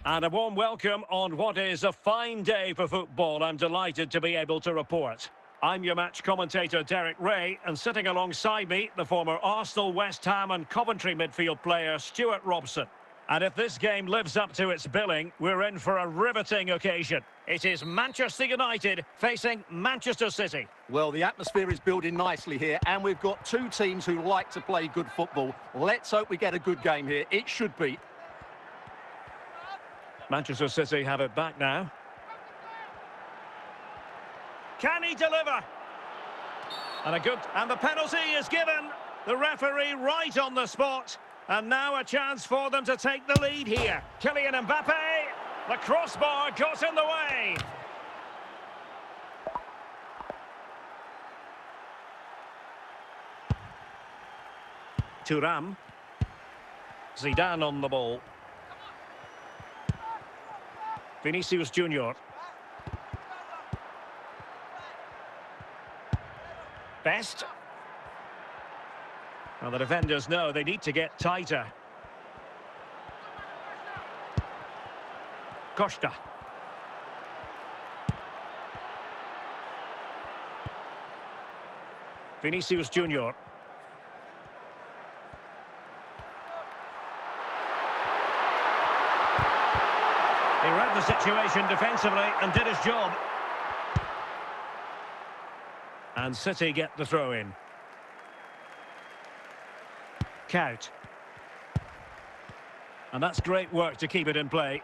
And a warm welcome on what is a fine day for football. I'm delighted to be able to report. I'm your match commentator, Derek Ray, and sitting alongside me, the former Arsenal, West Ham and Coventry midfield player, Stuart Robson. And if this game lives up to its billing, we're in for a riveting occasion. It is Manchester United facing Manchester City. Well, the atmosphere is building nicely here, and we've got two teams who like to play good football. Let's hope we get a good game here. It should be. Manchester City have it back now. Can he deliver? And the penalty is given. The referee right on the spot. And now a chance for them to take the lead here. Kylian Mbappe. The crossbar got in the way. Thuram. Zidane on the ball. Vinicius Junior. Best. Well, the defenders know they need to get tighter. Costa. Vinicius Junior. He read the situation defensively and did his job. And City get the throw in. Count. And that's great work to keep it in play.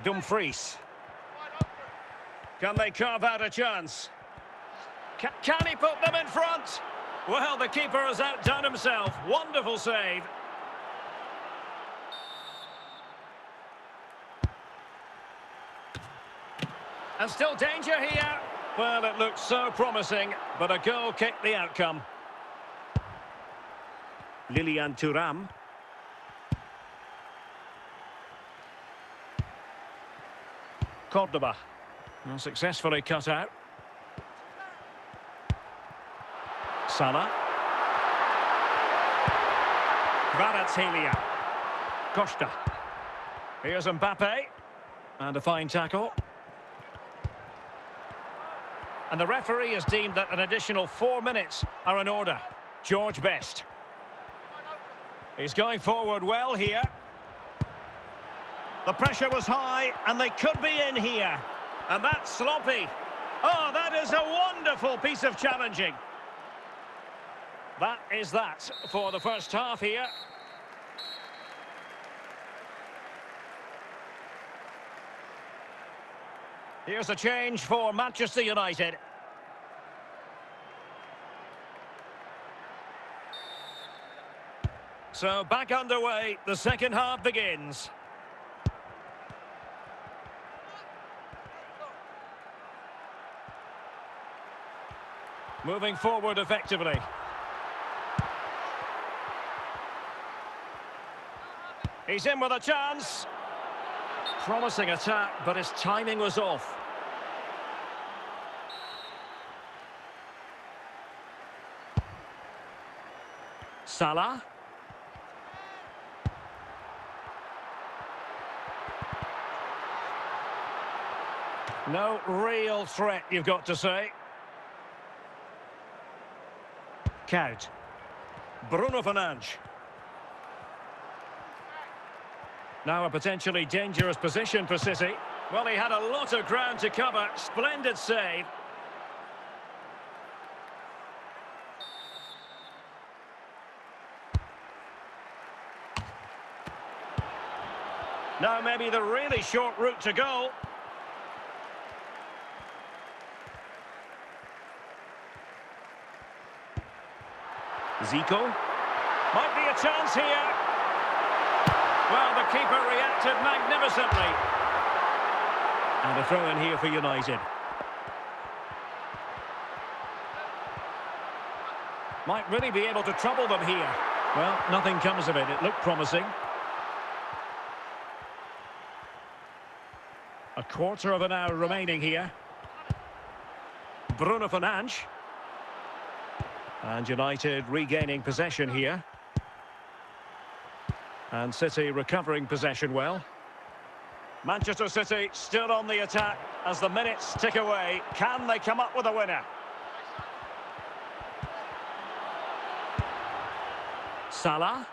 Dumfries. Can they carve out a chance? Can he put them in front? Well, the keeper has outdone himself. Wonderful save. And still danger here. Well, it looks so promising, but a goal kicked the outcome. Lilian Thuram. Cordoba. Well, successfully cut out. Salah. Kvaratskhelia. Costa. Here's Mbappe. And a fine tackle. And the referee has deemed that an additional 4 minutes are in order. George Best. He's going forward well here. The pressure was high, and they could be in here. And that's sloppy. Oh, that is a wonderful piece of challenging. That is that for the first half here. Here's a change for Manchester United. So back underway, the second half begins. Moving forward effectively. He's in with a chance. Promising attack, but his timing was off. Salah. No real threat, you've got to say. Count. Bruno Fernandes. Now a potentially dangerous position for City. Well, he had a lot of ground to cover. Splendid save. Now maybe the really short route to goal. Zico. Might be a chance here. Well, the keeper reacted magnificently. And a throw in here for United. Might really be able to trouble them here. Well, nothing comes of it. It looked promising. A quarter of an hour remaining here. Bruno Fernandes. And United regaining possession here. And City recovering possession well. Manchester City still on the attack as the minutes tick away. Can they come up with a winner? Salah.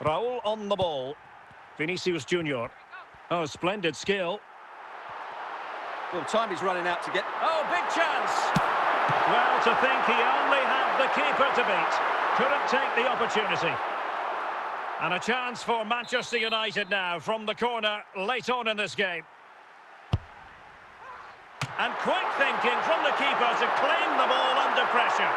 Raul on the ball. Vinicius Junior. Oh, splendid skill. Well, time is running out to get... Oh, big chance! Well, to think he only had the keeper to beat. Couldn't take the opportunity. And a chance for Manchester United now from the corner late on in this game. And quick thinking from the keeper to claim the ball under pressure.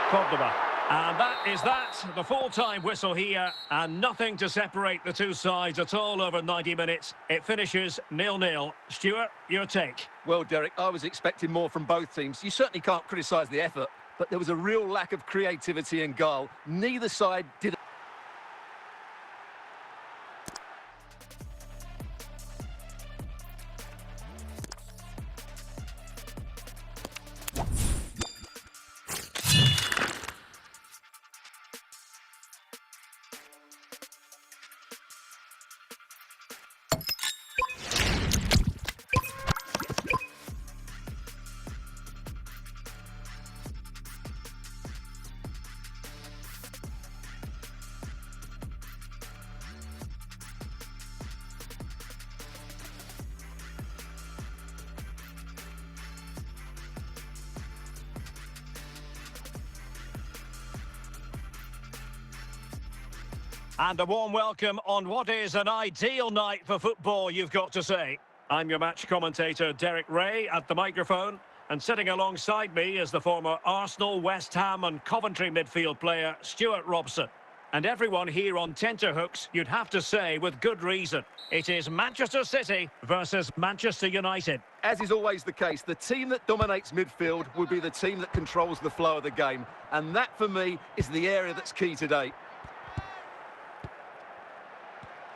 Cordoba. And that is that, the full-time whistle here, and nothing to separate the two sides at all over 90 minutes. It finishes 0-0. Stuart, your take? Well, Derek, I was expecting more from both teams. You certainly can't criticise the effort, but there was a real lack of creativity and goal. Neither side did... And a warm welcome on what is an ideal night for football, you've got to say. I'm your match commentator, Derek Ray, at the microphone. And sitting alongside me is the former Arsenal, West Ham and Coventry midfield player, Stuart Robson. And everyone here on tenterhooks, you'd have to say with good reason. It is Manchester City versus Manchester United. As is always the case, the team that dominates midfield will be the team that controls the flow of the game. And that, for me, is the area that's key today.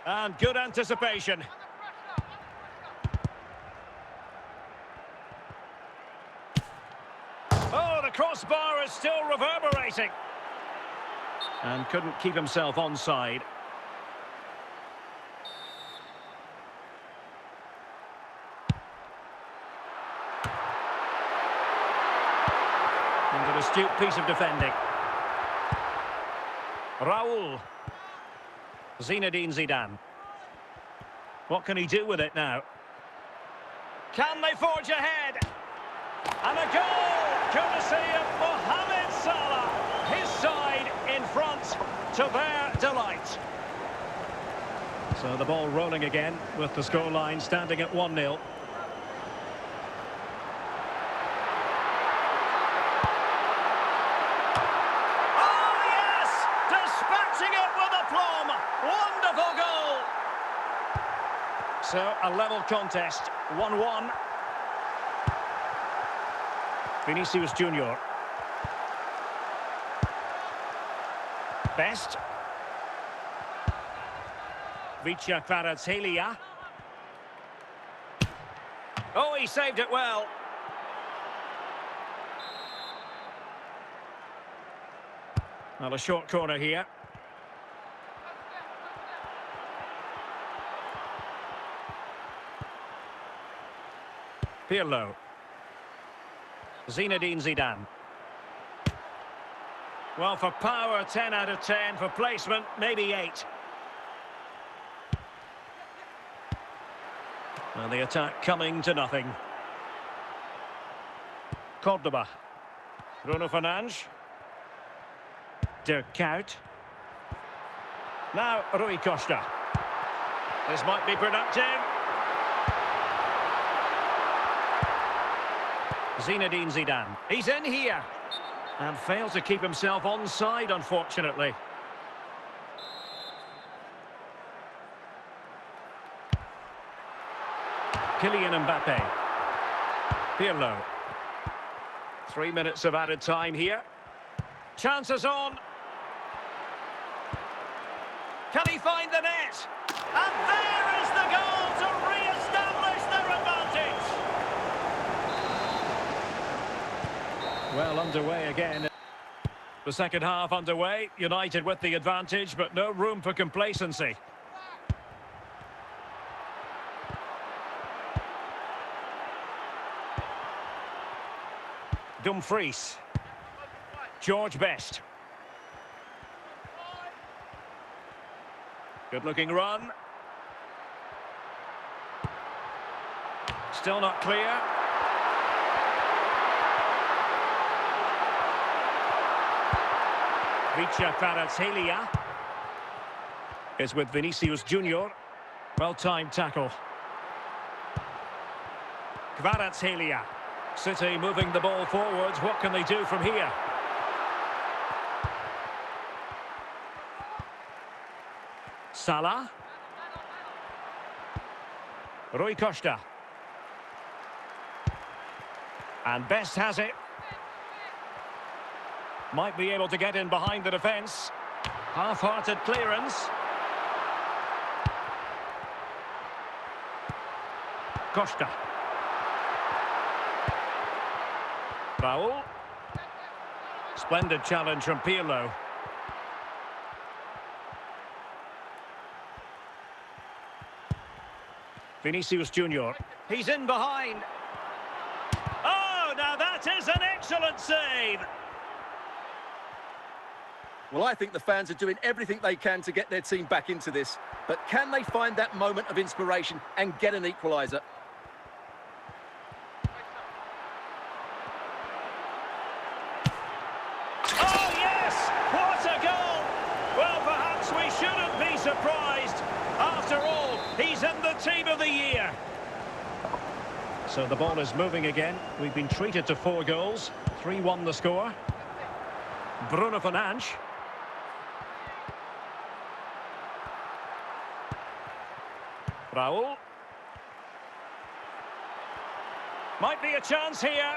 And good anticipation. Oh, the crossbar is still reverberating. And couldn't keep himself onside. And an astute piece of defending. Raul. Zinedine Zidane. What can he do with it now? Can they forge ahead? And a goal, courtesy of Mohamed Salah. His side in front to their delight. So the ball rolling again with the scoreline standing at 1-0. Wonderful goal! So, a level contest, 1-1. Vinicius Junior. Best. Vicha Kvaratskhelia. Oh, he saved it well. Well, a short corner here. Pirlo. Zinedine Zidane. Well, for power, 10 out of 10. For placement, maybe 8. And the attack coming to nothing. Cordoba. Bruno Fernandes. Dirk Kuyt. Now, Rui Costa. This might be productive. Zinedine Zidane. He's in here. And failed to keep himself onside, unfortunately. Kylian Mbappe. Pirlo. 3 minutes of added time here. Chances on. Can he find the net? And there is the goal to re-establish their advantage. Well underway again. The second half underway. United with the advantage, but no room for complacency. Dumfries. George Best. Good-looking run. Still not clear. Kvaratskhelia is with Vinicius Junior. Well-timed tackle. Kvaratskhelia. City moving the ball forwards. What can they do from here? Salah. Rui Costa. And Best has it. Might be able to get in behind the defence. Half-hearted clearance. Costa. Raul. Splendid challenge from Pirlo. Vinicius Junior. He's in behind. Oh, now that is an excellent save. Well, I think the fans are doing everything they can to get their team back into this. But can they find that moment of inspiration and get an equaliser? Oh, yes! What a goal! Well, perhaps we shouldn't be surprised. After all, he's in the team of the year. So the ball is moving again. We've been treated to 4 goals. 3-1 the score. Bruno Fernandes. Raul. Might be a chance here.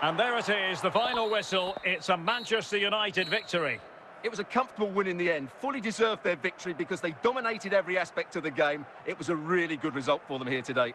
And there it is, the final whistle. It's a Manchester United victory. It was a comfortable win in the end. Fully deserved their victory because they dominated every aspect of the game. It was a really good result for them here today.